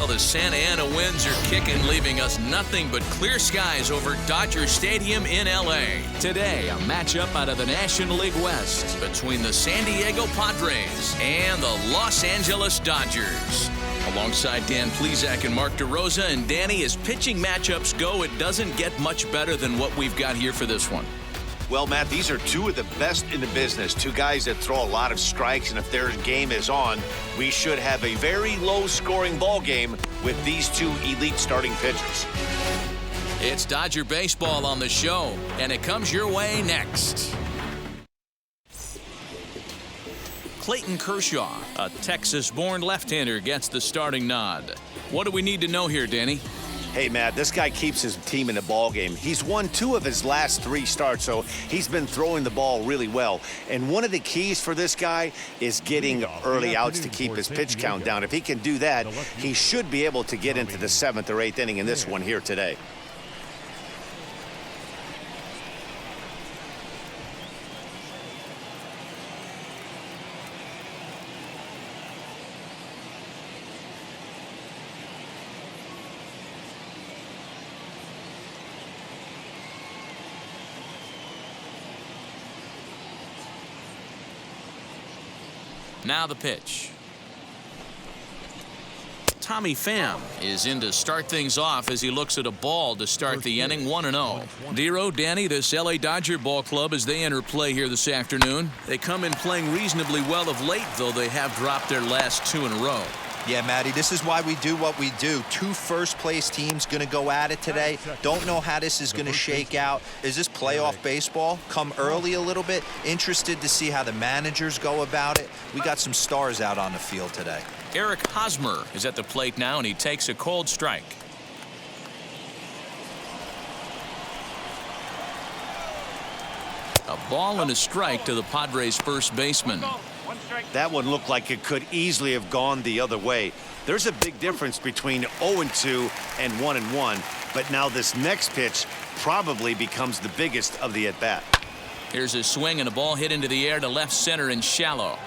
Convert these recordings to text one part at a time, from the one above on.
Well, the Santa Ana winds are kicking, leaving us nothing but clear skies over Dodger Stadium in L.A. Today, a matchup out of the National League West between the San Diego Padres and the Los Angeles Dodgers. Alongside Dan Plesac and Mark DeRosa, and Danny, as pitching matchups go, it doesn't get much better than what we've got here for this one. Well, Matt, these are two of the best in the business. Two guys that throw a lot of strikes, and if their game is on, we should have a very low-scoring ball game with these two elite starting pitchers. It's Dodger baseball on the show, and it comes your way next. Clayton Kershaw, a Texas-born left-hander, gets the starting nod. What do we need to know here, Danny? Hey, Matt, this guy keeps his team in the ball game. He's won 2 of his last 3 starts, so he's been throwing the ball really well. And one of the keys for this guy is getting early outs to keep his pitch count down. If he can do that, he should be able to get into the 7th or 8th inning in this one here today. Now the pitch. Tommy Pham is in to start things off as he looks at a ball to start the inning. 1-0. Dero, Danny, this LA Dodger ball club as they enter play here this afternoon. They come in playing reasonably well of late, though they have dropped their last 2 in a row. Yeah, Matty, this is why we do what we do. 2 first-place teams going to go at it today. Don't know how this is going to shake out. Is this playoff baseball? Come early a little bit. Interested to see how the managers go about it. We got some stars out on the field today. Eric Hosmer is at the plate now, and he takes a cold strike. A ball and a strike to the Padres' first baseman. That one looked like it could easily have gone the other way. There's a big difference between 0-2 and 1-1, but now this next pitch probably becomes the biggest of the at-bat. Here's a swing and a ball hit into the air to left center and shallow.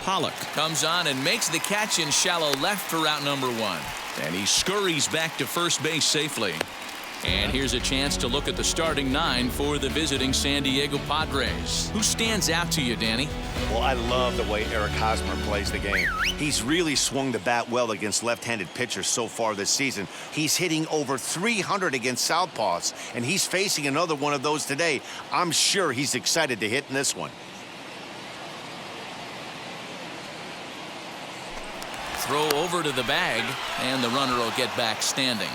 Pollock comes on and makes the catch in shallow left for out number 1. And he scurries back to first base safely. And here's a chance to look at the starting 9 for the visiting San Diego Padres. Who stands out to you, Danny? Well, I love the way Eric Hosmer plays the game. He's really swung the bat well against left-handed pitchers so far this season. He's hitting over 300 against southpaws, and he's facing another one of those today. I'm sure he's excited to hit in this one. Throw over to the bag, and the runner will get back standing.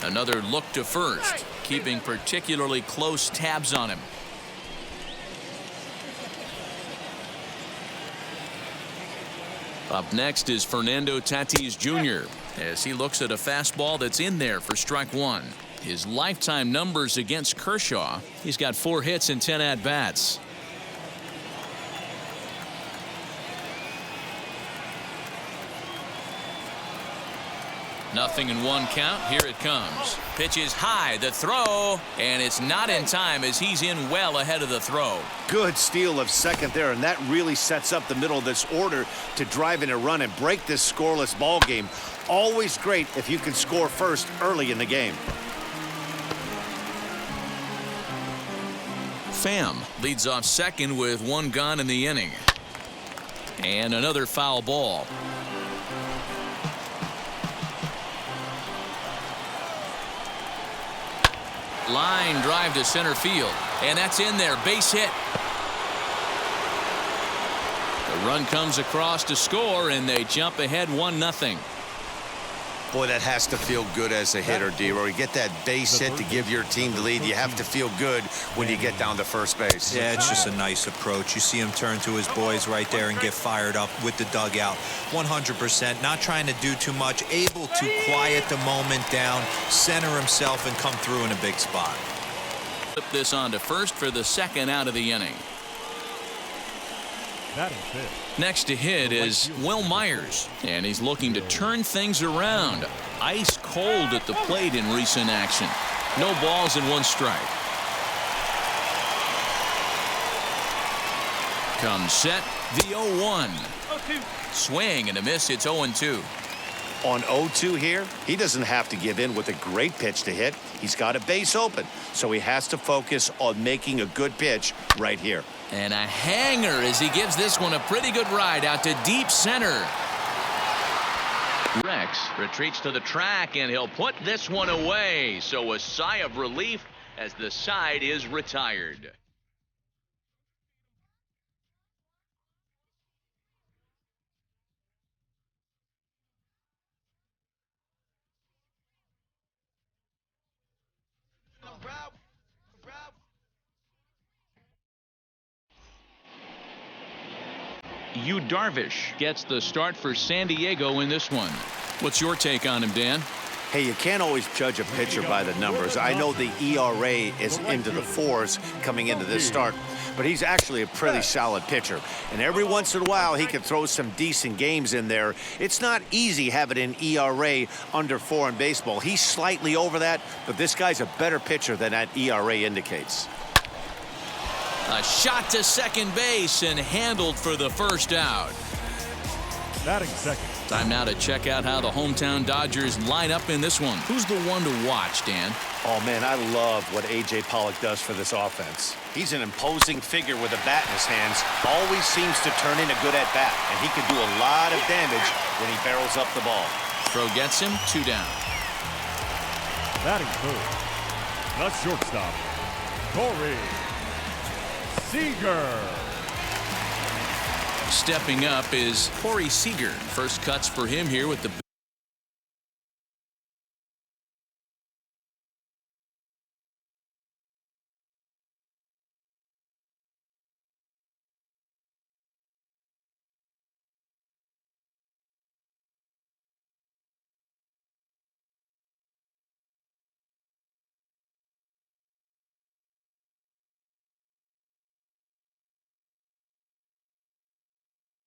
Another look to first, keeping particularly close tabs on him. Up next is Fernando Tatis Jr. as he looks at a fastball that's in there for strike 1. His lifetime numbers against Kershaw, he's got 4 hits and 10 at-bats. Nothing in 1 count. Here it comes. Pitch is high. The throw. And it's not in time as he's in well ahead of the throw. Good steal of second there, and that really sets up the middle of this order to drive in a run and break this scoreless ball game. Always great if you can score first early in the game. Pham leads off second with 1 gone in the inning. And another foul ball. Line drive to center field, and that's in there. Base hit. The run comes across to score, and they jump ahead 1-0. Boy, that has to feel good as a hitter, D-Roy. You get that base hit to give your team the lead. You have to feel good when you get down to first base. Yeah, it's just a nice approach. You see him turn to his boys right there and get fired up with the dugout. 100%, not trying to do too much, able to quiet the moment down, center himself, and come through in a big spot. Flip this on to first for the second out of the inning. Next to hit is Will Myers, and he's looking to turn things around. Ice cold at the plate in recent action. No balls and 1 strike. Comes set. The 0-1. Swing and a miss. It's 0-2. On 0-2 here, he doesn't have to give in with a great pitch to hit. He's got a base open, so he has to focus on making a good pitch right here. And a hanger as he gives this one a pretty good ride out to deep center. Rex retreats to the track, and he'll put this one away. So a sigh of relief as the side is retired. Yu Darvish gets the start for San Diego in this one. What's your take on him, Dan? Hey, you can't always judge a pitcher by the numbers. I know the ERA is into the 4s coming into this start, but he's actually a pretty solid pitcher. And every once in a while, he can throw some decent games in there. It's not easy having an ERA under 4 in baseball. He's slightly over that, but this guy's a better pitcher than that ERA indicates. A shot to second base and handled for the first out. Batting second. Time now to check out how the hometown Dodgers line up in this one. Who's the one to watch, Dan? Oh, man, I love what A.J. Pollock does for this offense. He's an imposing figure with a bat in his hands. Always seems to turn in a good at-bat, and he can do a lot of damage when he barrels up the ball. Throw gets him, 2 down. Batting third. The shortstop, Cody Seeger. Stepping up is Corey Seeger. First cuts for him here with the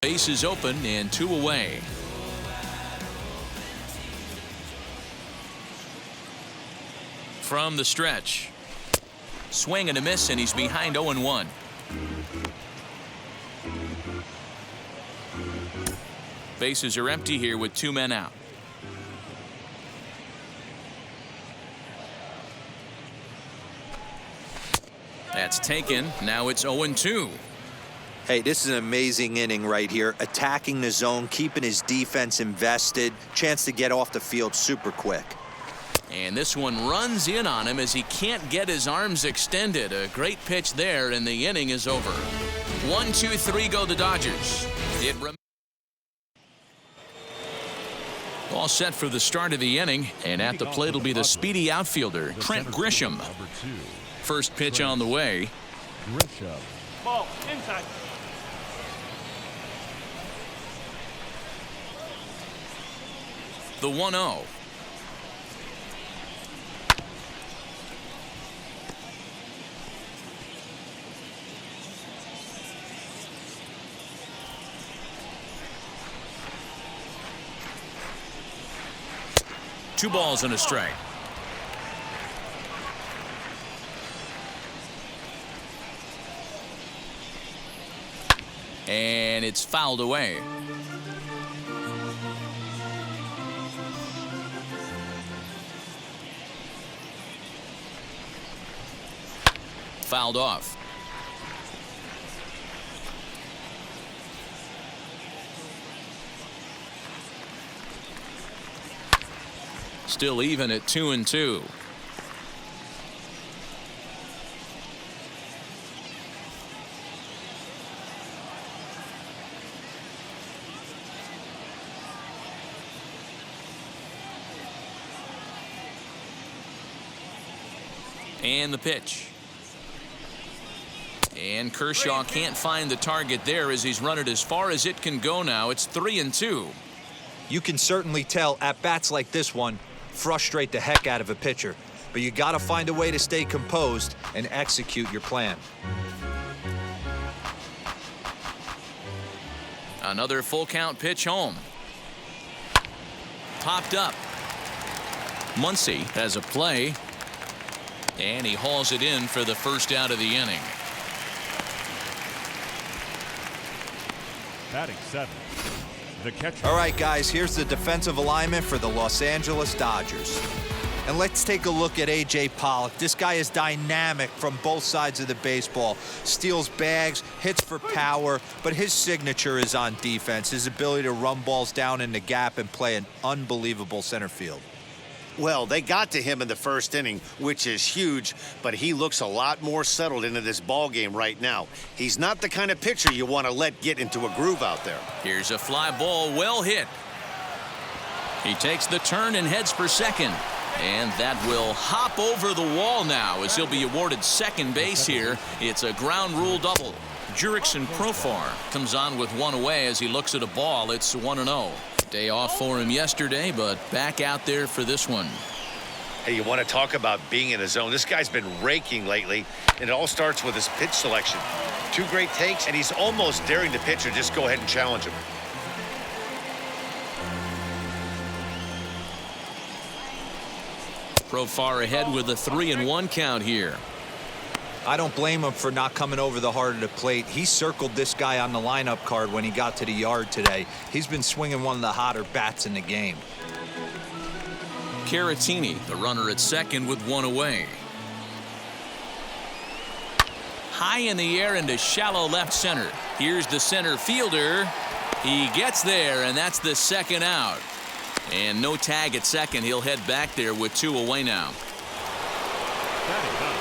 base is open and 2 away. From the stretch. Swing and a miss, and he's behind 0-1. Bases are empty here with 2 men out. That's taken. Now it's 0-2. Hey, this is an amazing inning right here. Attacking the zone, keeping his defense invested. Chance to get off the field super quick. And this one runs in on him as he can't get his arms extended. A great pitch there, and the inning is over. 1, 2, 3 go the Dodgers. All set for the start of the inning, and at the plate will be the speedy outfielder, Trent Grisham. First pitch on the way. Grisham. Ball inside. The 1-0. Two balls and a strike. And it's fouled away. Fouled off. Still even at 2-2. And the pitch. And Kershaw can't find the target there as he's run it as far as it can go now. It's 3-2. You can certainly tell at bats like this one frustrate the heck out of a pitcher, but you got to find a way to stay composed and execute your plan. Another full count pitch home. Popped up. Muncie has a play. And he hauls it in for the first out of the inning. Batting 7, the catcher. All right, guys, here's the defensive alignment for the Los Angeles Dodgers. And let's take a look at A.J. Pollock. This guy is dynamic from both sides of the baseball. Steals bags, hits for power, but his signature is on defense. His ability to run balls down in the gap and play an unbelievable center field. Well, they got to him in the first inning, which is huge, but he looks a lot more settled into this ball game right now. He's not the kind of pitcher you want to let get into a groove out there. Here's a fly ball, well hit. He takes the turn and heads for second. And that will hop over the wall now as he'll be awarded second base here. It's a ground rule double. Jurickson Profar comes on with one away as he looks at a ball. It's 1-0. Day off for him yesterday, but back out there for this one. Hey, you want to talk about being in a zone? This guy's been raking lately, and it all starts with his pitch selection. 2 great takes, and he's almost daring the pitcher just go ahead and challenge him. Profar ahead with a 3-1 count here. I don't blame him for not coming over the heart of the plate. He circled this guy on the lineup card when he got to the yard today. He's been swinging one of the hotter bats in the game. Caratini, the runner at second with one away. High in the air into shallow left center. Here's the center fielder. He gets there, and that's the second out. And no tag at second. He'll head back there with 2 away now.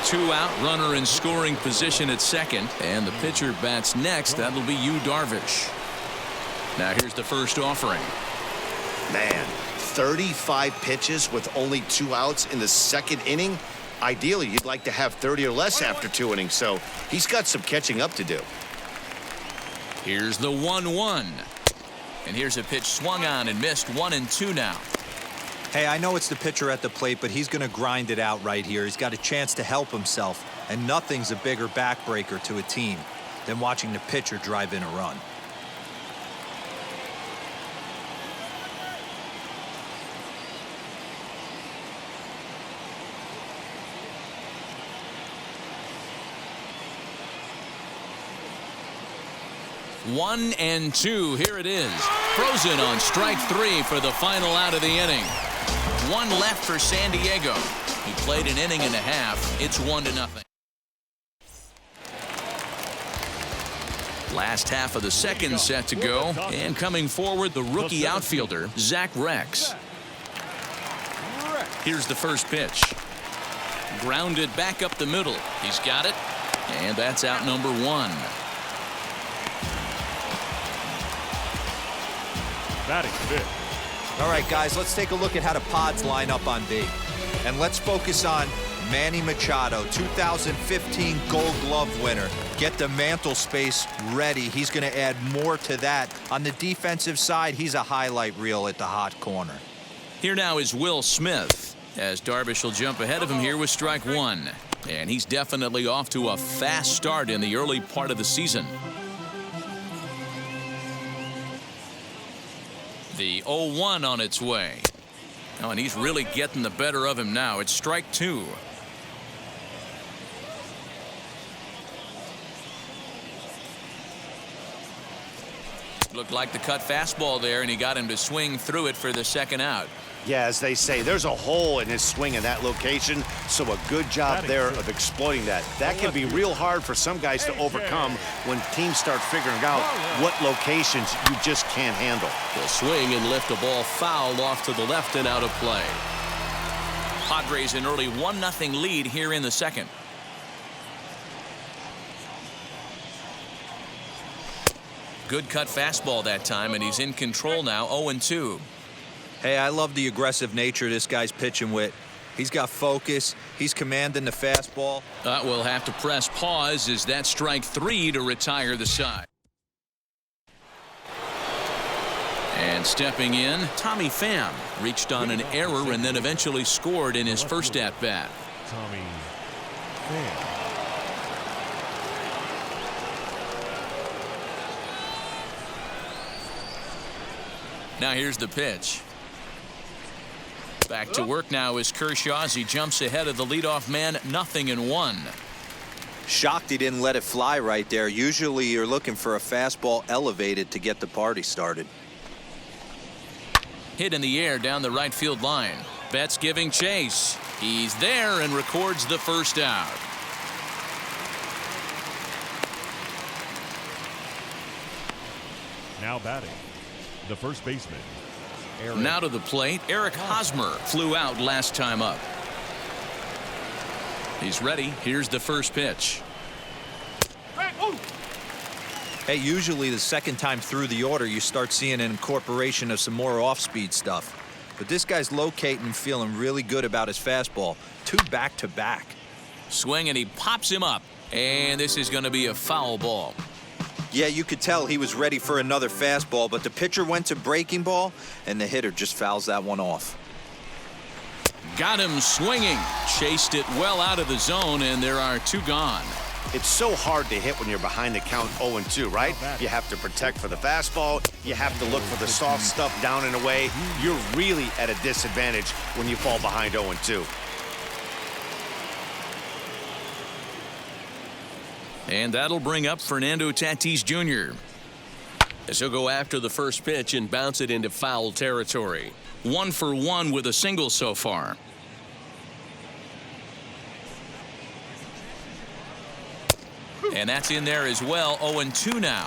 2 out, runner in scoring position at second, and the pitcher bats next. That'll be Yu Darvish. Now here's the first offering. Man, 35 pitches with only 2 outs in the second inning. Ideally, you'd like to have 30 or less after 2 innings, so he's got some catching up to do. Here's the 1-1. And here's a pitch swung on and missed. 1-2 now. Hey, I know it's the pitcher at the plate, but he's going to grind it out right here. He's got a chance to help himself, and nothing's a bigger backbreaker to a team than watching the pitcher drive in a run. One and two. Here it is. Frozen on strike 3 for the final out of the inning. 1 left for San Diego. He played an inning and a half. It's 1-0. Last half of the second set to go. And coming forward, the rookie outfielder, Zach Rex. Here's the first pitch. Grounded back up the middle. He's got it. And that's out number 1. Batting 5th. All right, guys, let's take a look at how the Pods line up on D. And let's focus on Manny Machado, 2015 Gold Glove winner. Get the mantle space ready. He's going to add more to that. On the defensive side, he's a highlight reel at the hot corner. Here now is Will Smith, as Darvish will jump ahead of him here with strike 1. And he's definitely off to a fast start in the early part of the season. The 0-1 on its way. Oh, and he's really getting the better of him now. It's strike 2. Looked like the cut fastball there, and he got him to swing through it for the second out. Yeah, as they say, there's a hole in his swing in that location, so a good job there of exploiting that. That can be real hard for some guys to overcome when teams start figuring out what locations you just can't handle. He'll swing and lift a ball foul off to the left and out of play. Padres an early 1-0 lead here in the second. Good cut fastball that time, and he's in control now. 0-2. Hey, I love the aggressive nature this guy's pitching with. He's got focus. He's commanding the fastball. We'll have to press pause as that's strike 3 to retire the side. And stepping in, Tommy Pham reached on an error and then eventually scored in his first at-bat. Tommy Pham. Now here's the pitch. Back to work now is Kershaw as he jumps ahead of the leadoff man, 0-1. Shocked he didn't let it fly right there. Usually you're looking for a fastball elevated to get the party started. Hit in the air down the right field line. Betts giving chase. He's there and records the first out. Now batting, the first baseman. Now to the plate, Eric Hosmer flew out last time up. He's ready. Here's the first pitch. Hey, usually the second time through the order you start seeing an incorporation of some more off-speed stuff. But this guy's locating and feeling really good about his fastball. 2 back-to-back. Swing and he pops him up. And this is going to be a foul ball. Yeah, you could tell he was ready for another fastball, but the pitcher went to breaking ball, and the hitter just fouls that one off. Got him swinging. Chased it well out of the zone, and there are 2 gone. It's so hard to hit when you're behind the count 0-2, right? You have to protect for the fastball. You have to look for the soft stuff down and away. You're really at a disadvantage when you fall behind 0-2. And that'll bring up Fernando Tatis Jr. as he'll go after the first pitch and bounce it into foul territory. 1 for 1 with a single so far. And that's in there as well. 0-2 now.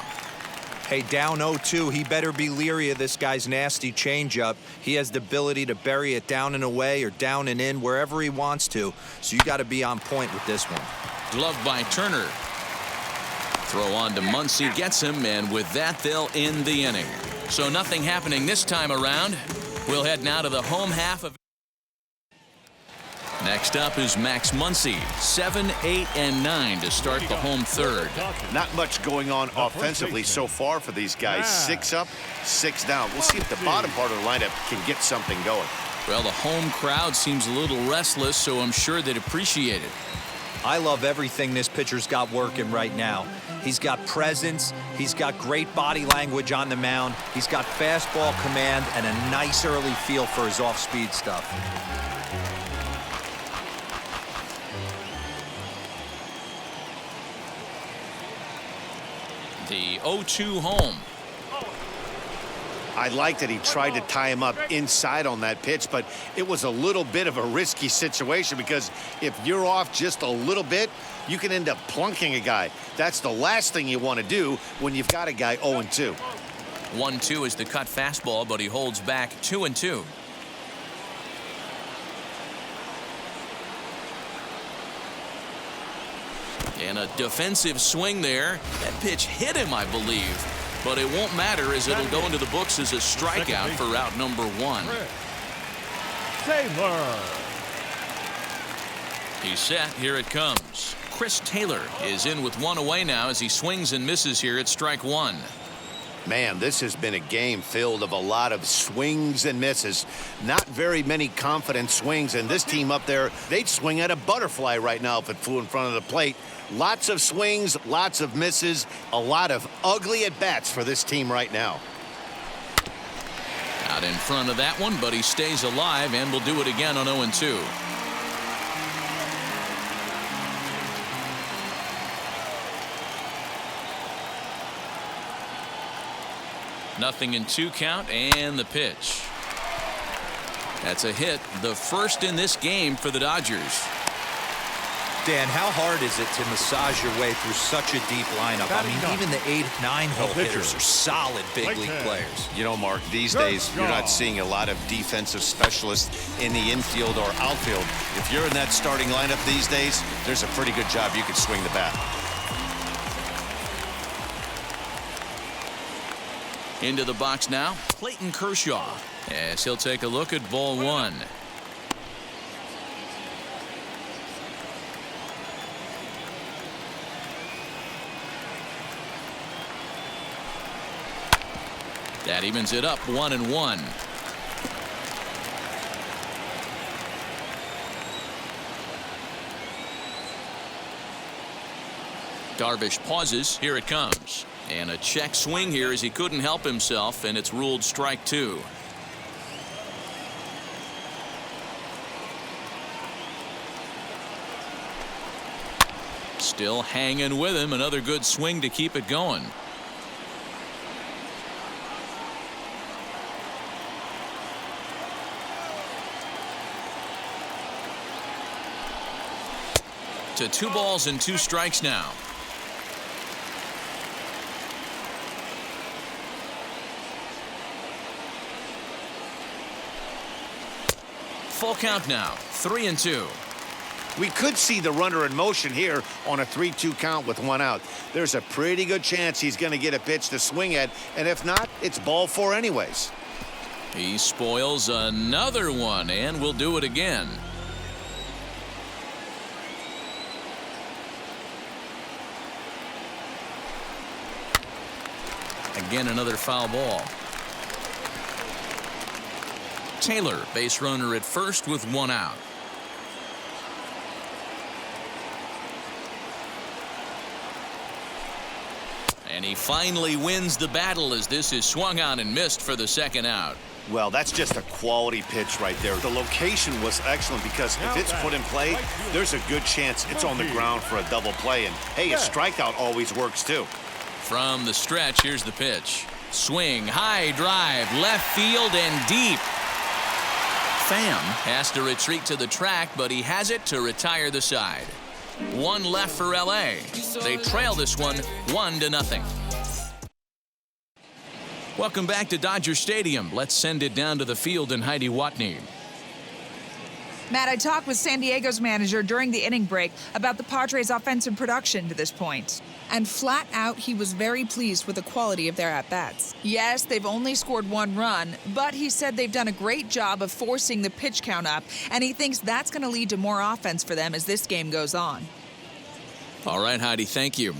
Hey, down 0-2, he better be leery of this guy's nasty changeup. He has the ability to bury it down and away or down and in wherever he wants to. So you got to be on point with this one. Gloved by Turner. Throw on to Muncie, gets him, and with that they'll end the inning. So nothing happening this time around. We'll head now to the home half of. Next up is Max Muncie, 7, 8, and 9 to start the home third. Not much going on offensively so far for these guys. 6 up, 6 down. We'll see if the bottom part of the lineup can get something going. Well, the home crowd seems a little restless, so I'm sure they'd appreciate it. I love everything this pitcher's got working right now. He's got presence, he's got great body language on the mound, he's got fastball command and a nice early feel for his off-speed stuff. The 0-2 home. I like that he tried to tie him up inside on that pitch, but it was a little bit of a risky situation because if you're off just a little bit, you can end up plunking a guy. That's the last thing you want to do when you've got a guy 0-2. 1-2 is the cut fastball, but he holds back 2-2. And a defensive swing there. That pitch hit him, I believe. But it won't matter as it'll go into the books as a strikeout for route number 1. Taylor. He's set. Here it comes. Chris Taylor is in with 1 away now as he swings and misses here at strike 1. Man, this has been a game filled of a lot of swings and misses. Not very many confident swings, and this team up there, they'd swing at a butterfly right now if it flew in front of the plate. Lots of swings, lots of misses, a lot of ugly at-bats for this team right now. Out in front of that one, but he stays alive and will do it again on 0-2. Nothing in 2 count, and the pitch. That's a hit, the first in this game for the Dodgers. Dan, how hard is it to massage your way through such a deep lineup? I mean, even the 8-9 hole hitters are solid big league players. You know, Mark, these days you're not seeing a lot of defensive specialists in the infield or outfield. If you're in that starting lineup these days, there's a pretty good job you could swing the bat. Into the box now, Clayton Kershaw, as he'll take a look at ball 1. That evens it up 1-1. Darvish pauses. Here it comes. And a check swing here as he couldn't help himself, and it's ruled strike 2. Still hanging with him. Another good swing to keep it going. To 2 balls and 2 strikes now. Full count now, 3-2. We could see the runner in motion here on a 3-2 count with 1 out. There's a pretty good chance he's going to get a pitch to swing at, and if not, it's ball 4 anyways. He spoils another one and will do it again. Again, another foul ball. Taylor, base runner at first with 1 out. And he finally wins the battle as this is swung on and missed for the 2nd out. Well, that's just a quality pitch right there. The location was excellent because if it's put in play, there's a good chance it's on the ground for a double play. And, hey, a strikeout always works, too. From the stretch, here's the pitch. Swing, high drive, left field and deep. Pham has to retreat to the track, but he has it to retire the side. 1 left for LA. They trail this one 1-0. Welcome back to Dodger Stadium. Let's send it down to the field and Heidi Watney. Matt, I talked with San Diego's manager during the inning break about the Padres' offensive production to this point. And flat out, he was very pleased with the quality of their at-bats. Yes, they've only scored 1 run, but he said they've done a great job of forcing the pitch count up, and he thinks that's going to lead to more offense for them as this game goes on. All right, Heidi, thank you.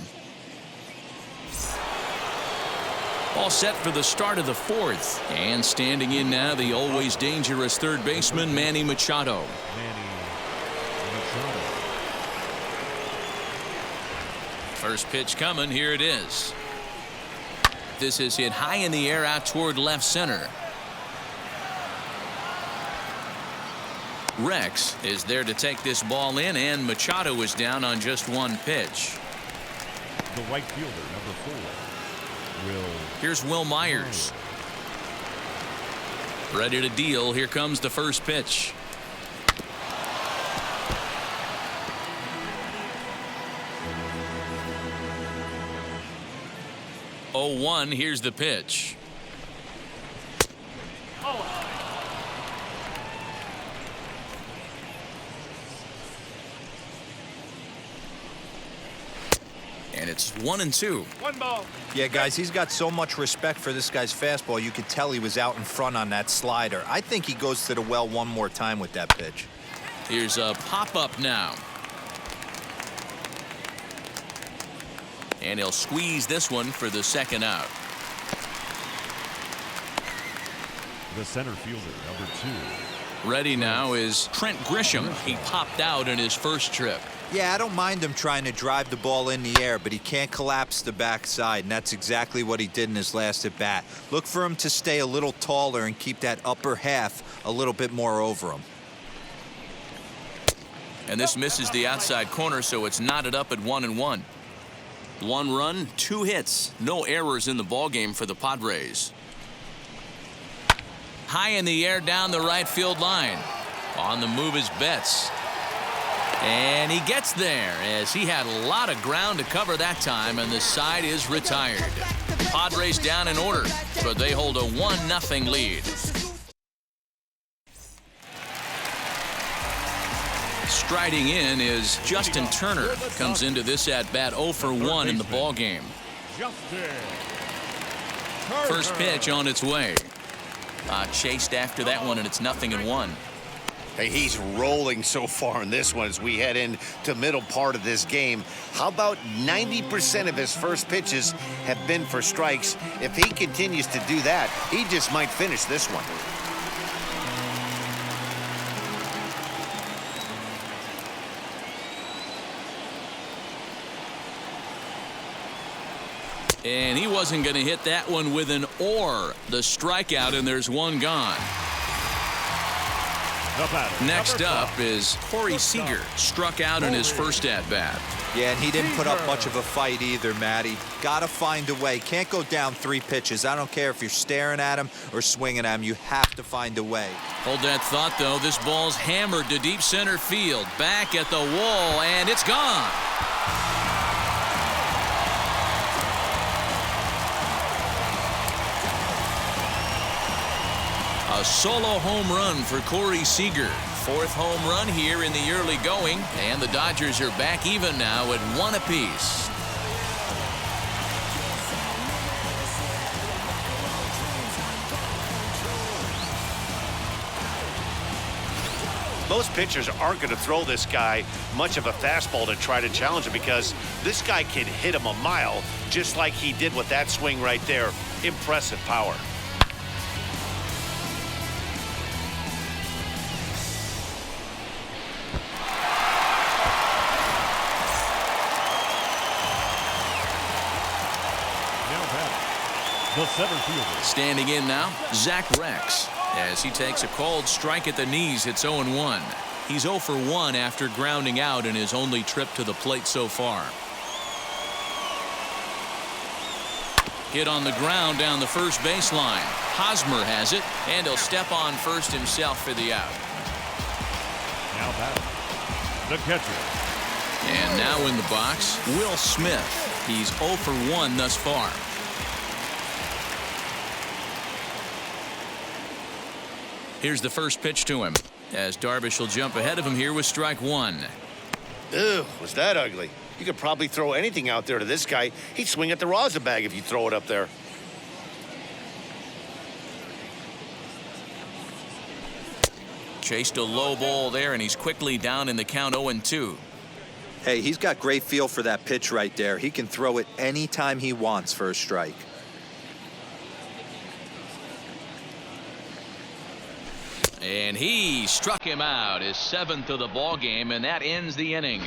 All set for the start of the 4th. And standing in now, the always dangerous third baseman, Manny Machado. First pitch coming. Here it is. This is hit high in the air out toward left center. Rex is there to take this ball in, and Machado is down on just 1 pitch. The right fielder, number 4. Here's Will Myers. Ready to deal. Here comes the first pitch. Oh, 1. Here's the pitch. And it's 1-2. 1 ball. Yeah, guys, he's got so much respect for this guy's fastball. You could tell he was out in front on that slider. I think he goes to the well 1 more time with that pitch. Here's a pop-up now. And he'll squeeze this one for the 2nd out. The center fielder, number 2. Ready now is Trent Grisham. He popped out in his first trip. Yeah, I don't mind him trying to drive the ball in the air, but he can't collapse the backside, and that's exactly what he did in his last at-bat. Look for him to stay a little taller and keep that upper half a little bit more over him. And this misses the outside corner, so it's knotted up at 1-1. 1 run, 2 hits. No errors in the ballgame for the Padres. High in the air down the right field line. On the move is Betts. And he gets there as he had a lot of ground to cover that time, and the side is retired. Padres down in order, but they hold a 1-0 lead. Striding in is Justin Turner. Comes into this at-bat 0 for 1 in the ballgame. First pitch on its way. Chased after that one, and it's 0-1. Hey, he's rolling so far in this one as we head into middle part of this game. How about 90% of his first pitches have been for strikes? If he continues to do that, he just might finish this one. And he wasn't going to hit that one with an or. The strikeout, and there's 1 gone. Next up is Corey Seeger, struck out in his first at-bat. Yeah, and he didn't put up much of a fight either, Matty. Got to find a way. Can't go down 3 pitches. I don't care if you're staring at him or swinging at him. You have to find a way. Hold that thought, though. This ball's hammered to deep center field. Back at the wall, and it's gone. A solo home run for Corey Seeger. 4th home run here in the early going, and the Dodgers are back even now at 1 apiece. Most pitchers aren't going to throw this guy much of a fastball to try to challenge him, because this guy can hit him a mile just like he did with that swing right there. Impressive power. The center fielder. Standing in now, Zach Rex, as he takes a called strike at the knees. It's 0-1. He's 0 for 1 after grounding out in his only trip to the plate so far. Hit on the ground down the first baseline. Hosmer has it, and he'll step on first himself for the out. Now batting, the catcher. And now in the box, Will Smith. He's 0 for 1 thus far. Here's the first pitch to him, as Darvish will jump ahead of him here with strike 1. Ew, was that ugly? You could probably throw anything out there to this guy. He'd swing at the rosin bag if you throw it up there. Chased a low ball there, and he's quickly down in the count 0-2. Hey, he's got great feel for that pitch right there. He can throw it anytime he wants for a strike. And he struck him out, his 7th of the ball game, and that ends the inning.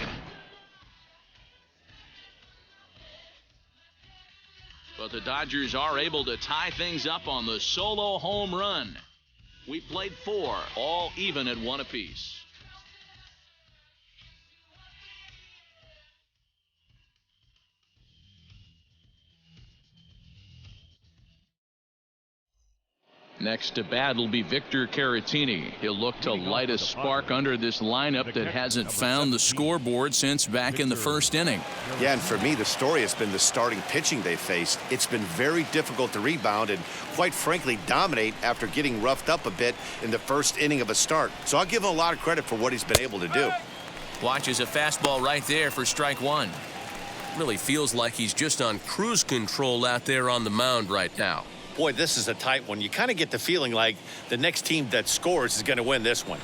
But the Dodgers are able to tie things up on the solo home run. We played 4, all even at 1 apiece. Next to bat will be Victor Caratini. He'll look to light a spark under this lineup that hasn't found the scoreboard since back in the first inning. Yeah, and for me, the story has been the starting pitching they faced. It's been very difficult to rebound and, quite frankly, dominate after getting roughed up a bit in the first inning of a start. So I'll give him a lot of credit for what he's been able to do. Watches a fastball right there for strike 1. Really feels like he's just on cruise control out there on the mound right now. Boy, this is a tight one. You kind of get the feeling like the next team that scores is going to win this one.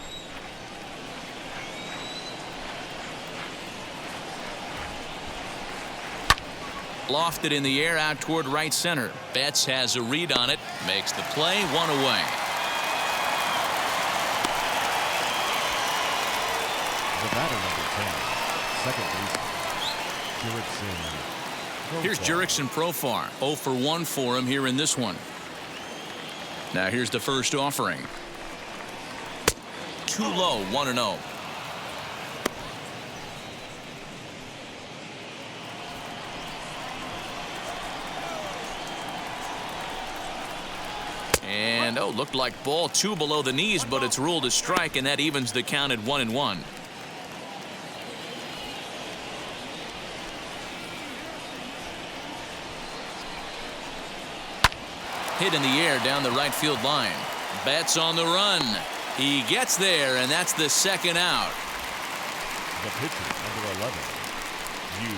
Lofted in the air out toward right center. Betts has a read on it. Makes the play, 1 away. The batter number 10, second baseman, Jurickson. Here's Jurickson Profar. 0 for 1 for him here in this one. Now here's the first offering. Too low, 1-0. And looked like ball 2 below the knees, but it's ruled a strike, and that evens the count at 1-1. Hit in the air down the right field line. Betts on the run. He gets there, and that's the second out. The pitcher, number 11, Yu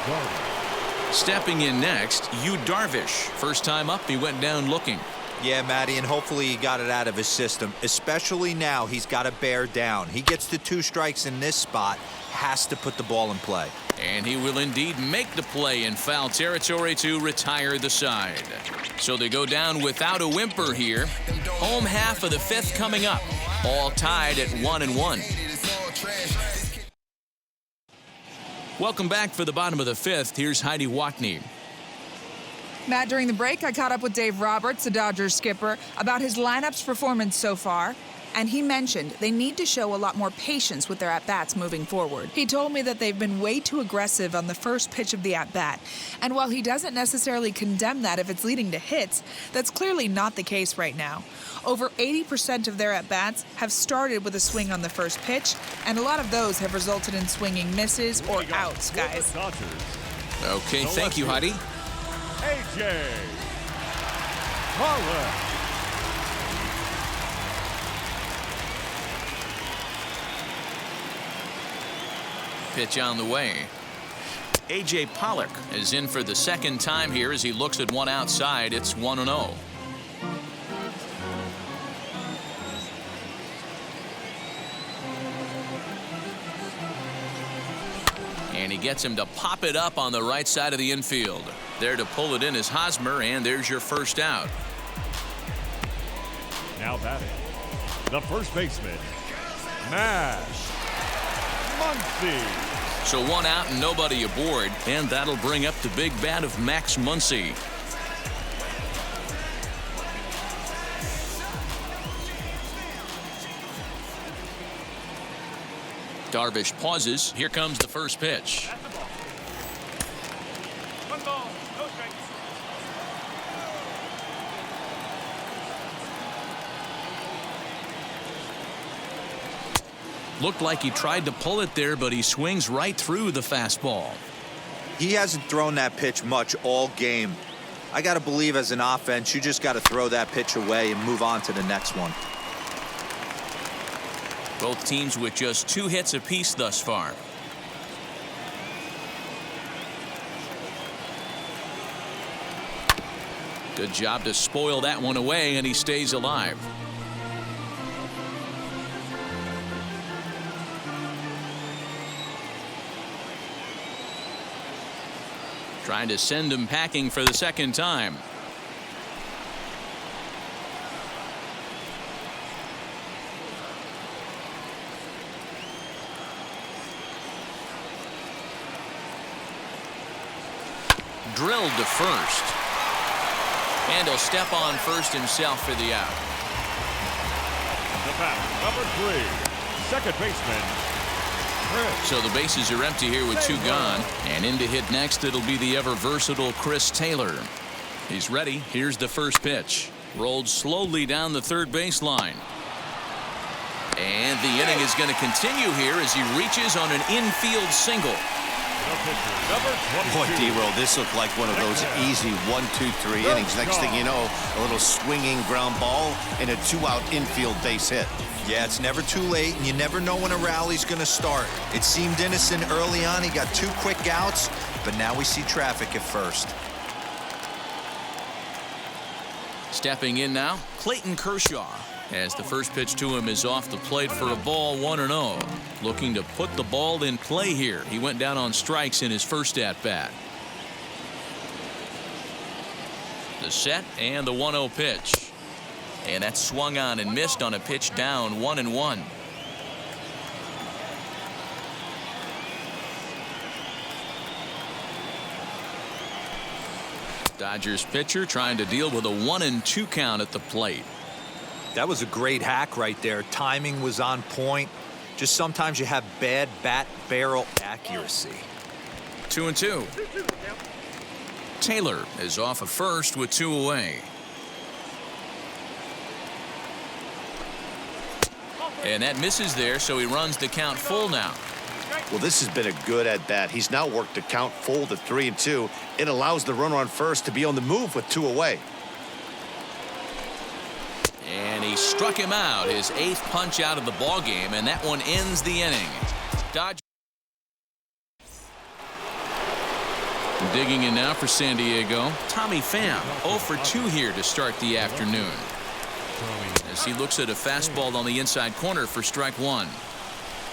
Darvish. Stepping in next, Yu Darvish. First time up, he went down looking. Yeah, Matty, and hopefully he got it out of his system. Especially now, he's got to bear down. He gets to 2 strikes in this spot, has to put the ball in play. And he will indeed make the play in foul territory to retire the side. So they go down without a whimper here. Home half of the 5th coming up. All tied at 1-1. Welcome back for the bottom of the 5th. Here's Heidi Watney. Matt, during the break, I caught up with Dave Roberts, the Dodgers skipper, about his lineup's performance so far. And he mentioned they need to show a lot more patience with their at-bats moving forward. He told me that they've been way too aggressive on the first pitch of the at-bat. And while he doesn't necessarily condemn that if it's leading to hits, that's clearly not the case right now. Over 80% of their at-bats have started with a swing on the first pitch, and a lot of those have resulted in swinging misses or outs, guys. Okay, thank you, Heidi. A.J. Pollock. Pitch on the way. A.J. Pollock is in for the second time here as he looks at one outside. It's 1-0. And he gets him to pop it up on the right side of the infield. There to pull it in is Hosmer, and there's your first out. Now batting, the first baseman, Muncie. So one out and nobody aboard, and that'll bring up the big bat of Max Muncie. Darvish pauses. Here comes the first pitch. One ball, no strikes. Looked like he tried to pull it there, but he swings right through the fastball. He hasn't thrown that pitch much all game. I got to believe as an offense, you just got to throw that pitch away and move on to the next one. Both teams with just 2 hits apiece thus far. Good job to spoil that one away, and he stays alive. Trying to send him packing for the second time. Drilled to first. And he'll step on first himself for the out. The batter, number 3, second baseman, Trent. So the bases are empty here with 2 gone. And in to hit next, it'll be the ever-versatile Chris Taylor. He's ready. Here's the first pitch. Rolled slowly down the third baseline. And the inning is going to continue here as he reaches on an infield single. Boy, D-Roll, this looked like one of those easy 1-2-3 innings. Next thing you know, a little swinging ground ball and a 2-out infield base hit. Yeah, it's never too late, and you never know when a rally's going to start. It seemed innocent early on. He got 2 quick outs, but now we see traffic at first. Stepping in now, Clayton Kershaw, as the first pitch to him is off the plate for a ball, 1-0. Looking to put the ball in play here. He went down on strikes in his first at-bat. The set and the 1-0 pitch. And that's swung on and missed on a pitch down, 1-1. Dodgers pitcher trying to deal with a 1-2 count at the plate. That was a great hack right there. Timing was on point. Just sometimes you have bad bat barrel accuracy. 2-2. Taylor is off of first with 2 away. And that misses there, so he runs the count full now. Well, this has been a good at-bat. He's now worked the count full to 3-2. It allows the runner on first to be on the move with 2 away. And he struck him out, his 8th punch out of the ball game, and that one ends the inning. Dodgers digging in now for San Diego. Tommy Pham, 0 for 2 here to start the afternoon, as he looks at a fastball on the inside corner for strike 1.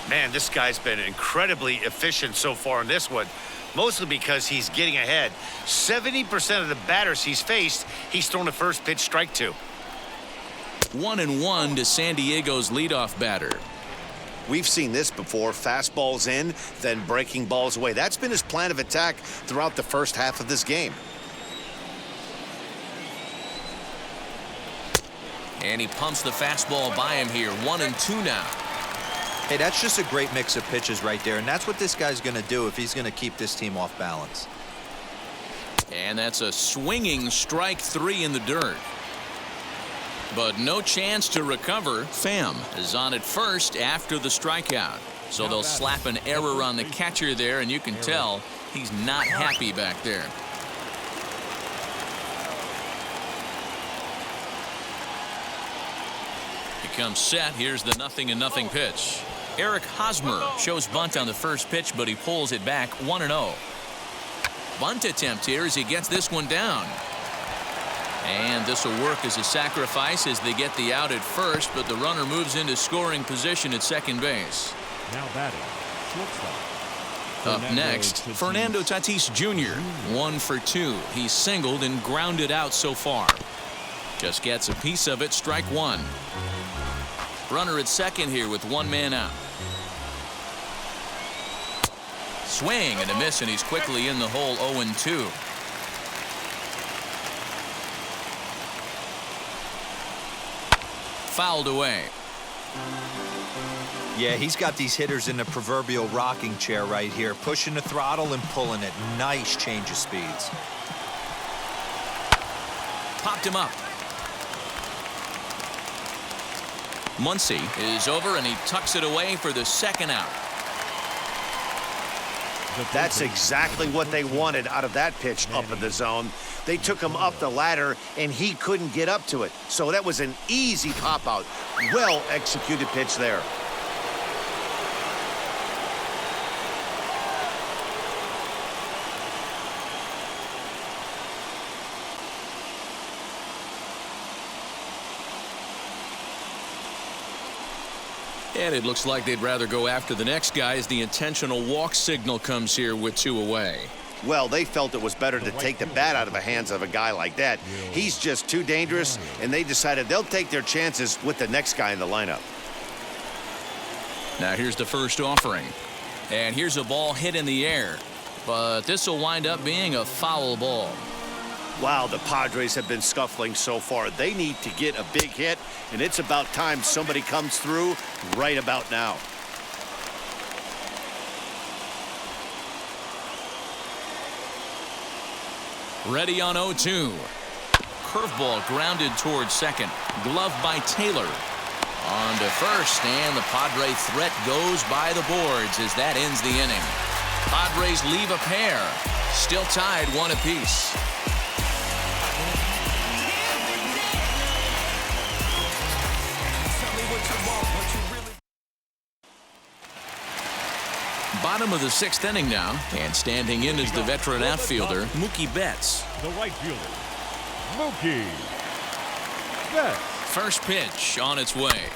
Man, this guy's been incredibly efficient so far in this one, mostly because he's getting ahead. 70% of the batters he's faced, he's thrown the first pitch strike to. 1-1 to San Diego's leadoff batter. We've seen this before. Fastballs in, then breaking balls away. That's been his plan of attack throughout the first half of this game. And he pumps the fastball by him here. 1-2 now. Hey, that's just a great mix of pitches right there, and that's what this guy's going to do if he's going to keep this team off balance. And that's a swinging strike 3 in the dirt. But no chance to recover. Pham is on at first after the strikeout. So they'll slap an error on the catcher there, and you can tell he's not happy back there. He comes set. Here's the 0-0 pitch. Eric Hosmer shows bunt on the first pitch, but he pulls it back 1-0. Bunt attempt here as he gets this one down. And this will work as a sacrifice as they get the out at first, but the runner moves into scoring position at second base. Now batting, shortstop. Up next, Fernando Tatis Jr. 1 for 2. He's singled and grounded out so far. Just gets a piece of it, strike 1. Runner at second here with 1 man out. Swing and a miss, and he's quickly in the hole. 0-2. Fouled away. Yeah, he's got these hitters in the proverbial rocking chair right here, pushing the throttle and pulling it. Nice change of speeds. Popped him up. Muncie is over, and he tucks it away for the second out. That's exactly what they wanted out of that pitch up in the zone. They took him up the ladder, and he couldn't get up to it. So that was an easy pop-out. Well-executed pitch there. And it looks like they'd rather go after the next guy as the intentional walk signal comes here with 2 away. Well, they felt it was better to take the bat out of the hands of a guy like that. He's just too dangerous, and they decided they'll take their chances with the next guy in the lineup. Now here's the first offering. And here's a ball hit in the air. But this will wind up being a foul ball. Wow, the Padres have been scuffling so far. They need to get a big hit, and it's about time somebody comes through right about now. Ready on 0-2. Curveball grounded towards second. Glove by Taylor. On to first, and the Padre threat goes by the boards as that ends the inning. Padres leave a pair. Still tied 1 apiece. Bottom of the 6th inning now, and standing in is the veteran outfielder, Mookie Betts. The right fielder, Mookie Betts. First pitch on its way.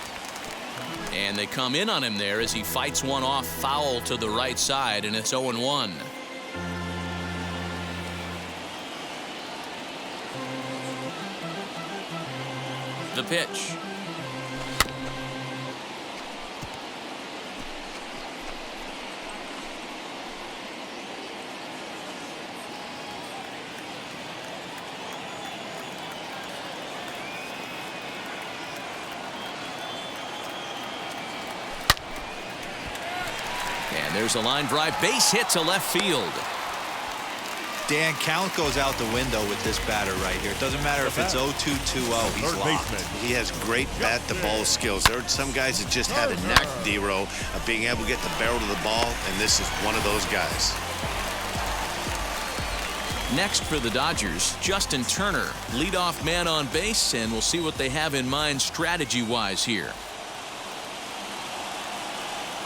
And they come in on him there as he fights one off foul to the right side, and it's 0-1. The pitch. And there's a line drive, base hit to left field. Dan, count goes out the window with this batter right here. It doesn't matter if it's 0-2, 2-0. He's locked. He has great bat-to-ball skills. There are some guys that just have a knack, D-Row, of being able to get the barrel to the ball, and this is one of those guys. Next for the Dodgers, Justin Turner, leadoff man on base, and we'll see what they have in mind strategy-wise here.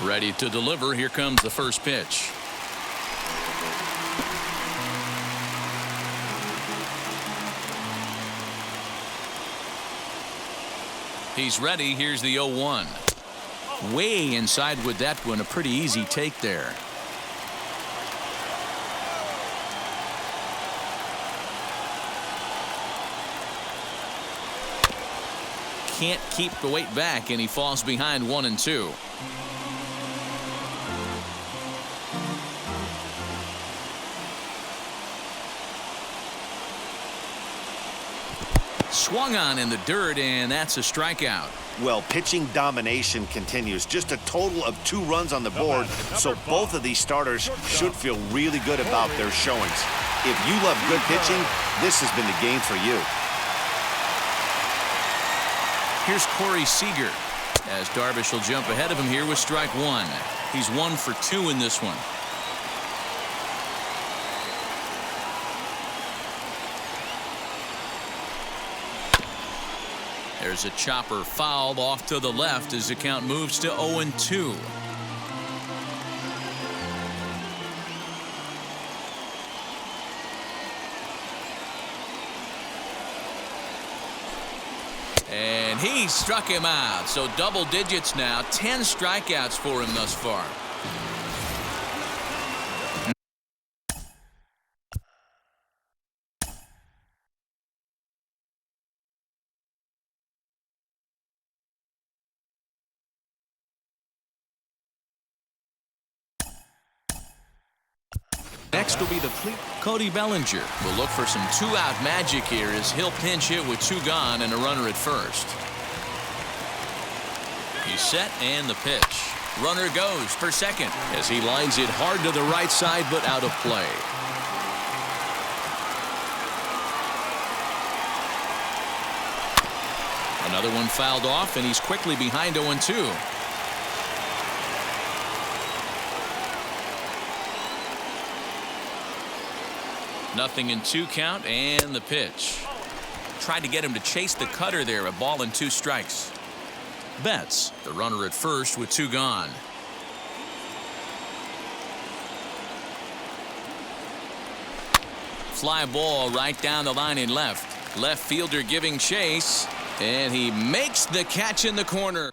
Ready to deliver. Here comes the first pitch. He's ready. Here's the 0-1. Way inside with that one. A pretty easy take there. Can't keep the weight back, and he falls behind 1-2. swung on in the dirt, and that's a strikeout. Well, pitching domination continues. Just a total of 2 runs on the board, so both of these starters should feel really good about their showings. If you love good pitching, this has been the game for you. Here's Corey Seeger, as Darvish will jump ahead of him here with strike 1. He's 1 for 2 in this one. There's a chopper foul off to the left as the count moves to 0-2. And he struck him out. So double digits now. 10 strikeouts for him thus far. Next will be the Cody Bellinger. Will look for some 2-out magic here as he'll pinch hit with 2 gone and a runner at first. He's set and the pitch. Runner goes for second as he lines it hard to the right side but out of play. Another one fouled off and he's quickly behind 0-2. Nothing in 2 count and the pitch. Tried to get him to chase the cutter there. A ball and 2 strikes. Betts, the runner at first with 2 gone. Fly ball right down the line in left. Left fielder giving chase. And he makes the catch in the corner.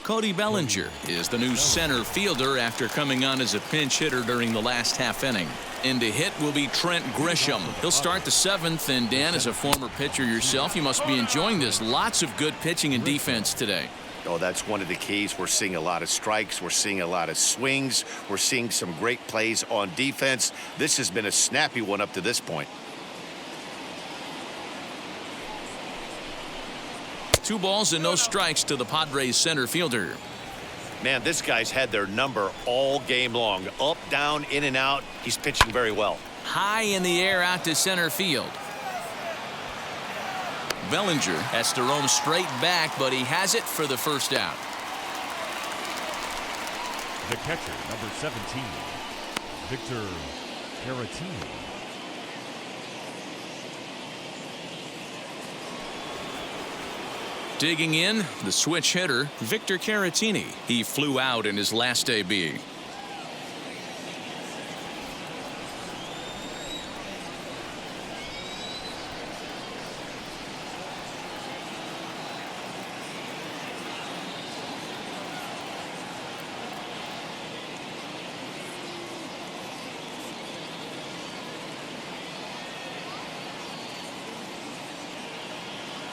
Cody Bellinger is the new center fielder after coming on as a pinch hitter during the last half inning. In to hit will be Trent Grisham. He'll start the 7th, and Dan, as a former pitcher yourself, you must be enjoying this. Lots of good pitching and defense today. Oh, that's one of the keys. We're seeing a lot of strikes. We're seeing a lot of swings. We're seeing some great plays on defense. This has been a snappy one up to this point. 2 balls and no strikes to the Padres center fielder. Man, this guy's had their number all game long. Up, down, in and out. He's pitching very well. High in the air out to center field. Bellinger has to roam straight back, but he has it for the first out. The catcher, number 17, Victor Caratini. Digging in, the switch hitter, Victor Caratini. He flew out in his last AB.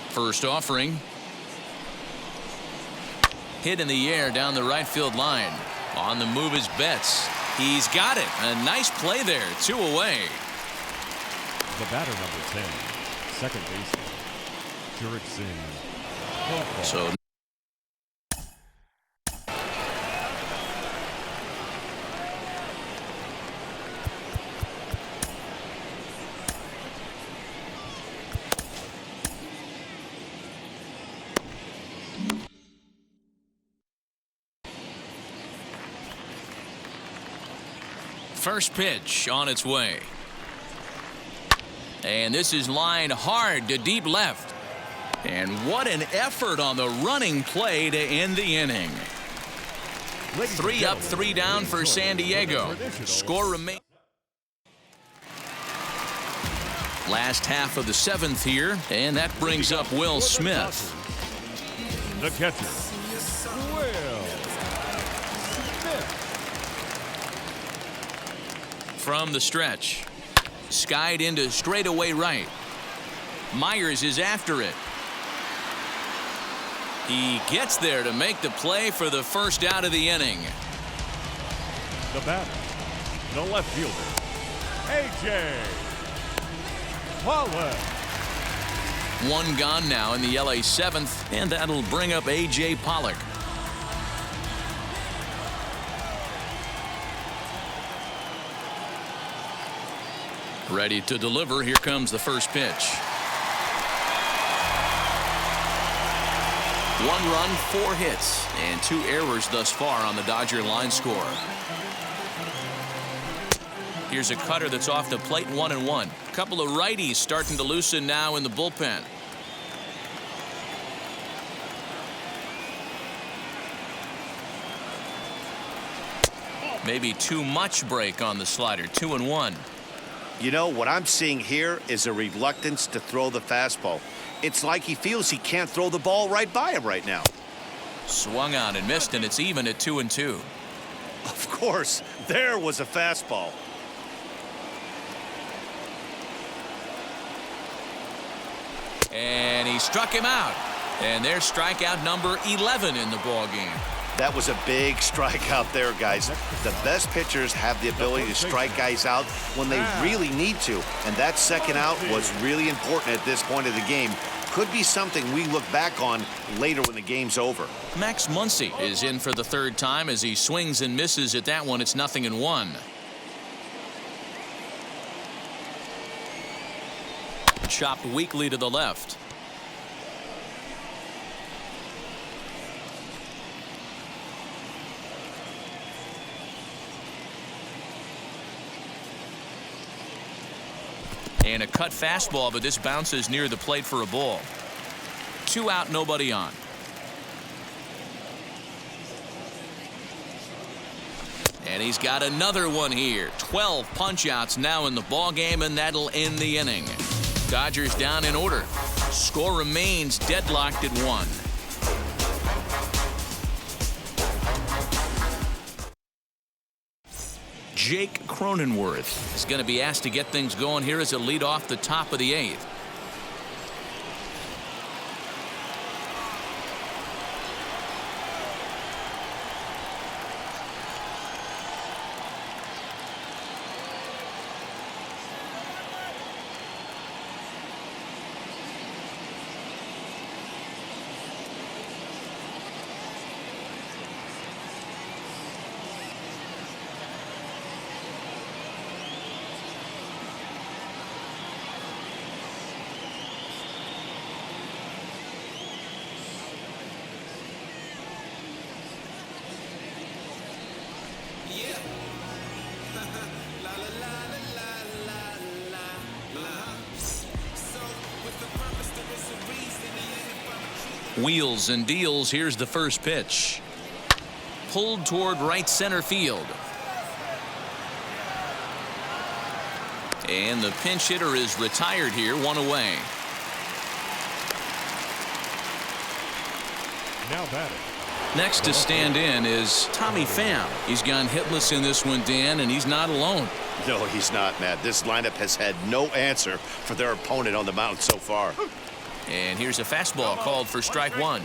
First offering. Hit in the air down the right field line. On the move is Betts. He's got it. A nice play there. 2 away. The batter, number 10, second baseman, Jurickson. So first pitch on its way. And this is lined hard to deep left. And what an effort on the running play to end the inning. 3 up, 3 down for San Diego. Score remains. Last half of the 7th here, and that brings up Will Smith. The catcher, Will Smith. From the stretch. Skied into straightaway right. Myers is after it. He gets there to make the play for the first out of the inning. The batter, the left fielder, A.J. Pollock. One gone now in the LA 7th, and that'll bring up A.J. Pollock. Ready to deliver. Here comes the first pitch. 1 run, 4 hits, and 2 errors thus far on the Dodger line score. Here's a cutter that's off the plate, 1-1. Couple of righties starting to loosen now in the bullpen. Maybe too much break on the slider, 2-1. You know, what I'm seeing here is a reluctance to throw the fastball. It's like he feels he can't throw the ball right by him right now. Swung on and missed, and it's even at 2-2. Of course, there was a fastball. And he struck him out. And there's strikeout number 11 in the ball game. That was a big strikeout there, guys. The best pitchers have the ability to strike guys out when they really need to. And that second out was really important at this point of the game. Could be something we look back on later when the game's over. Max Muncie is in for the 3rd time as he swings and misses at that one. It's 0-1. Chopped weakly to the left. And a cut fastball, but this bounces near the plate for a ball. 2 out, nobody on. And he's got another one here. 12 punch-outs now in the ball game, and that'll end the inning. Dodgers down in order. Score remains deadlocked at 1. Jake Cronenworth is going to be asked to get things going here as a lead off the top of the 8th. Wheels and deals. Here's the first pitch. Pulled toward right center field. And the pinch hitter is retired here, 1 away. Now batting. Next to stand in is Tommy Pham. He's gone hitless in this one, Dan, and he's not alone. No, he's not, Matt. This lineup has had no answer for their opponent on the mound so far. And here's a fastball called for strike 1.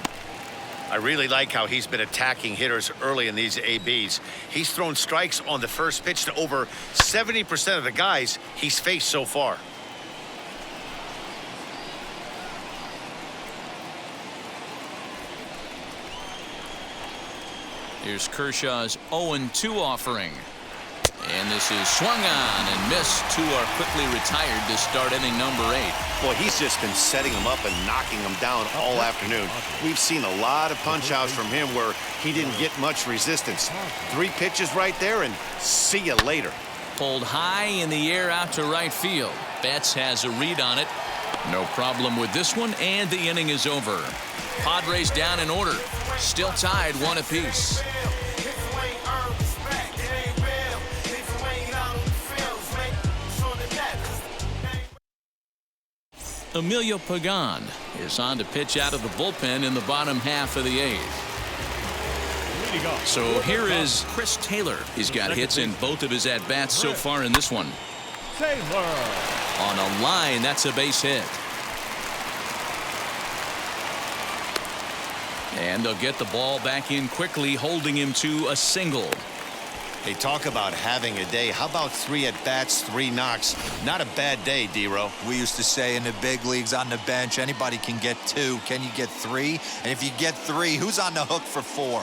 I really like how he's been attacking hitters early in these ABs. He's thrown strikes on the first pitch to over 70% of the guys he's faced so far. Here's Kershaw's 0-2 offering. And this is swung on and missed. 2 are quickly retired to start inning number 8. Boy, he's just been setting them up and knocking them down all afternoon. We've seen a lot of punch-outs from him where he didn't get much resistance. 3 pitches right there, and see you later. Pulled high in the air out to right field. Betts has a read on it. No problem with this one, and the inning is over. Padres down in order. Still tied 1 apiece. Emilio Pagan is on to pitch out of the bullpen in the bottom half of the 8th. So here is Chris Taylor. He's got hits in both of his at-bats so far in this one. Taylor. On a line, that's a base hit. And they'll get the ball back in quickly, holding him to a single. Hey, talk about having a day. How about 3 at-bats, 3 knocks? Not a bad day, D-Row. We used to say in the big leagues on the bench, anybody can get 2. Can you get 3? And if you get 3, who's on the hook for 4?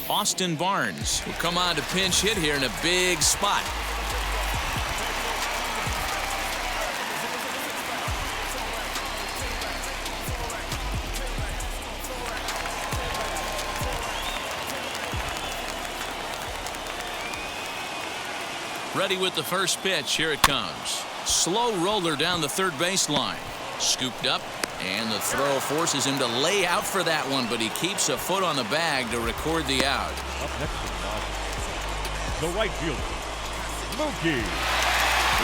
Austin Barnes will come on to pinch hit here in a big spot. Ready with the first pitch. Here it comes. Slow roller down the third baseline. Scooped up, and the throw forces him to lay out for that one, but he keeps a foot on the bag to record the out. Up next to the right fielder, Mookie.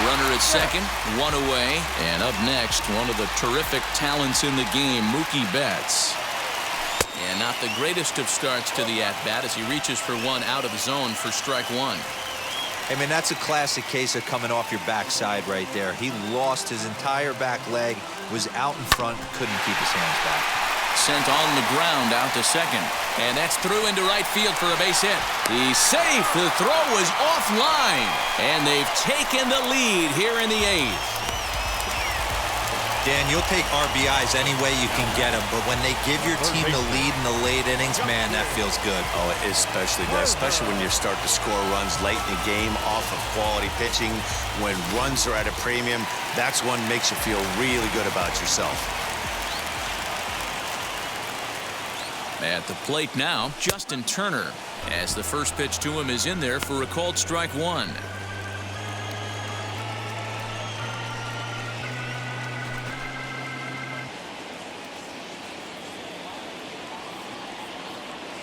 Runner at second, 1 away, and up next, one of the terrific talents in the game, Mookie Betts. And not the greatest of starts to the at-bat as he reaches for 1 out of the zone for strike 1. I mean, that's a classic case of coming off your backside right there. He lost his entire back leg, was out in front, couldn't keep his hands back. Sent on the ground out to second. And that's through into right field for a base hit. He's safe. The throw was offline. And they've taken the lead here in the 8th. Dan, you'll take RBIs any way you can get them, but when they give your team the lead in the late innings, man, that feels good. Oh, it especially does, especially when you start to score runs late in the game off of quality pitching. When runs are at a premium, that's one makes you feel really good about yourself. At the plate now, Justin Turner, as the first pitch to him is in there for a called strike 1.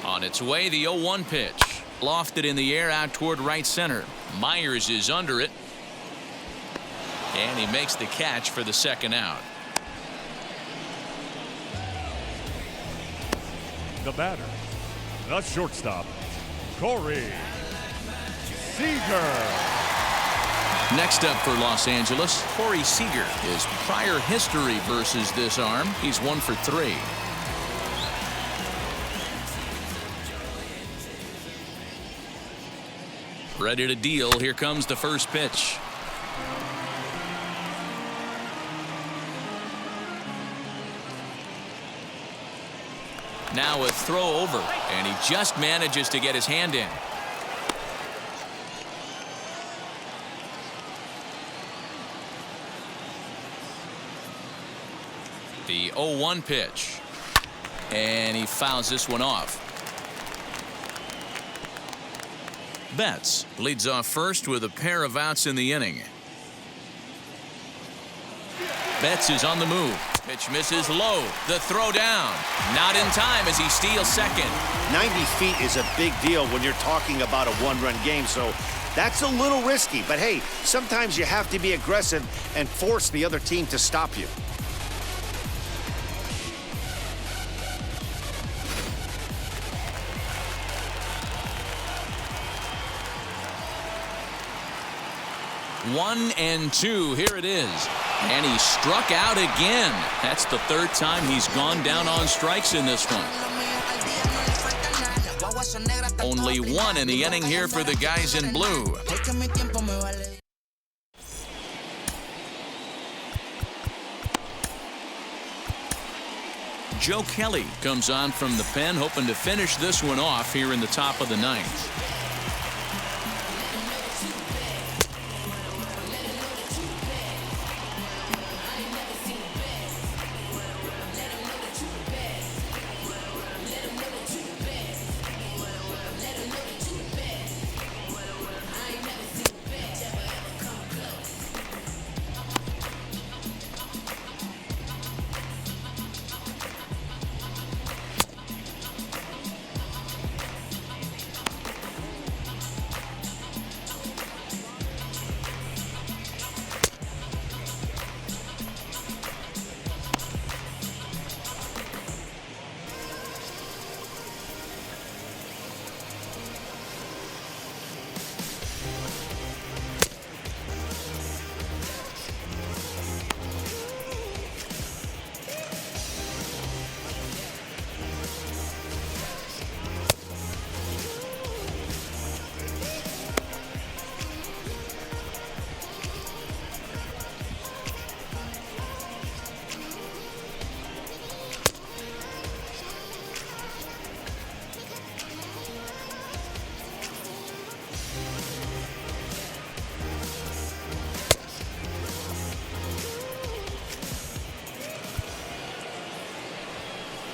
On its way, the 0-1 pitch. Lofted in the air out toward right center. Myers is under it. And he makes the catch for the second out. The batter, the shortstop, Corey Seeger. Next up for Los Angeles, Corey Seeger. His prior history versus this arm, he's 1 for 3. Ready to deal. Here comes the first pitch. Now a throw over, and he just manages to get his hand in. The 0-1 pitch, and he fouls this one off. Betts leads off first with a pair of outs in the inning. Betts is on the move. Pitch misses low. The throw down. Not in time as he steals second. 90 feet is a big deal when you're talking about a 1-run game, so that's a little risky. But hey, sometimes you have to be aggressive and force the other team to stop you. One and two. Here it is. And he struck out again. That's the third time he's gone down on strikes in this one. Only one in the inning here for the guys in blue. Joe Kelly comes on from the pen, hoping to finish this one off here in the top of the ninth.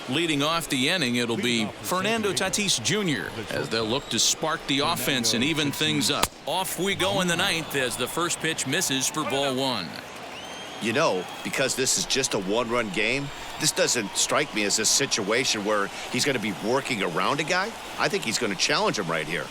Leading off the inning, it'll be Fernando Tatis Jr. as they'll look to spark the offense and even things up. Off we go in the ninth as the first pitch misses for ball one. You know, because this is just a one-run game, this doesn't strike me as a situation where he's going to be working around a guy. I think he's going to challenge him right here.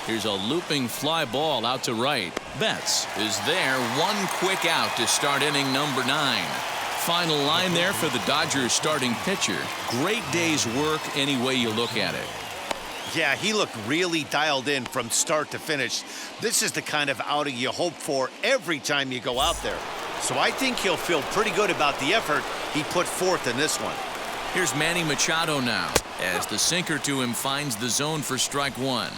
Here's a looping fly ball out to right. Betts is there. One quick out to start inning number 9. Final line there for the Dodgers starting pitcher. Great day's work any way you look at it. Yeah, he looked really dialed in from start to finish. This is the kind of outing you hope for every time you go out there. So I think he'll feel pretty good about the effort he put forth in this one. Here's Manny Machado now as the sinker to him finds the zone for strike one.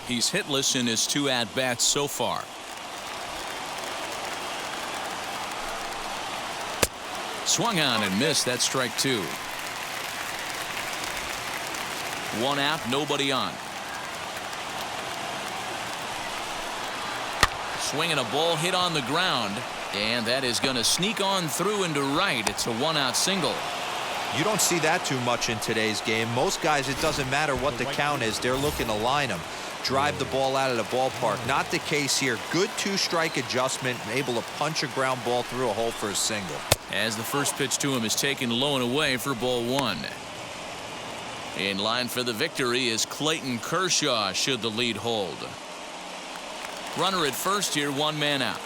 He's hitless in his 2 at-bats so far. Swung on and missed. That's strike 2. 1 out, nobody on. Swinging a ball hit on the ground, and that is going to sneak on through into right. It's a 1-out single. You don't see that too much in today's game. Most guys, it doesn't matter what the count is. They're looking to line them, drive the ball out of the ballpark. Not the case here. Good 2-strike adjustment, able to punch a ground ball through a hole for a single. As the first pitch to him is taken low and away for ball 1. In line for the victory is Clayton Kershaw should the lead hold. Runner at first here, 1 man out.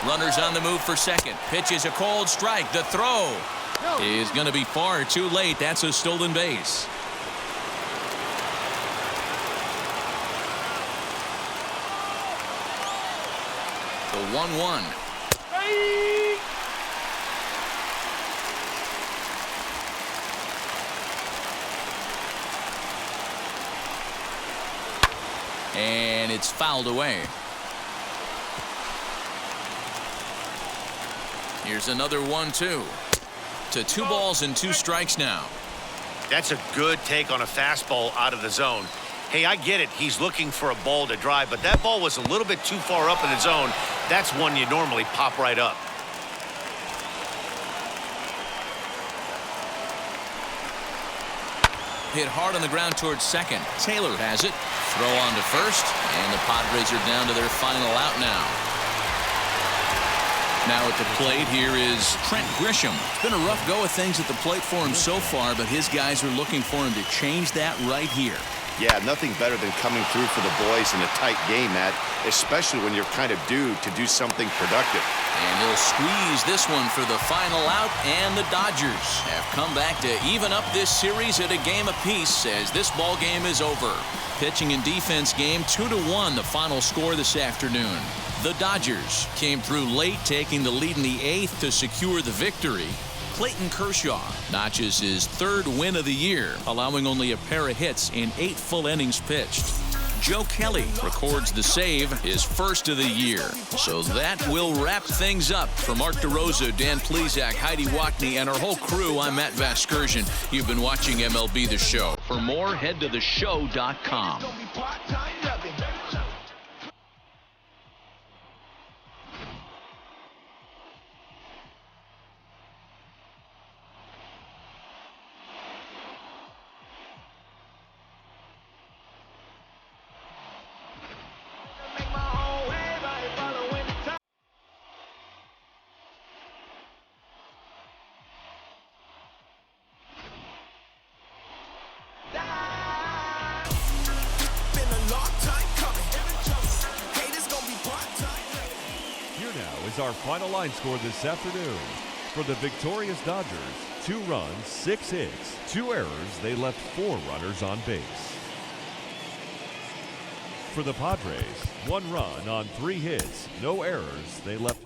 Runners on the move for second. Pitch is a cold strike. The throw is going to be far too late. That's a stolen base. The 1-1. And it's fouled away. Here's another 1-2. To 2 balls and 2 strikes now. That's a good take on a fastball out of the zone. Hey, I get it. He's looking for a ball to drive, but that ball was a little bit too far up in the zone. That's one you normally pop right up. Hit hard on the ground towards second. Taylor has it. Throw on to first, and the Padres are down to their final out now. Now at the plate here is Trent Grisham. It's been a rough go of things at the plate for him so far, but his guys are looking for him to change that right here. Yeah, nothing better than coming through for the boys in a tight game, Matt, especially when you're kind of due to do something productive. And he'll squeeze this one for the final out, and the Dodgers have come back to even up this series at a game apiece as this ball game is over. Pitching and defense game 2-1, the final score this afternoon. The Dodgers came through late, taking the lead in the 8th to secure the victory. Clayton Kershaw notches his 3rd win of the year, allowing only a pair of hits in 8 full innings pitched. Joe Kelly records the save, his 1st of the year. So that will wrap things up. For Mark DeRosa, Dan Plesac, Heidi Watney, and our whole crew, I'm Matt Vasgersian. You've been watching MLB The Show. For more, head to theshow.com. Our final line score this afternoon. For the victorious Dodgers, 2 runs, 6 hits, 2 errors. They left 4 runners on base. For the Padres, 1 run on 3 hits, no errors. They left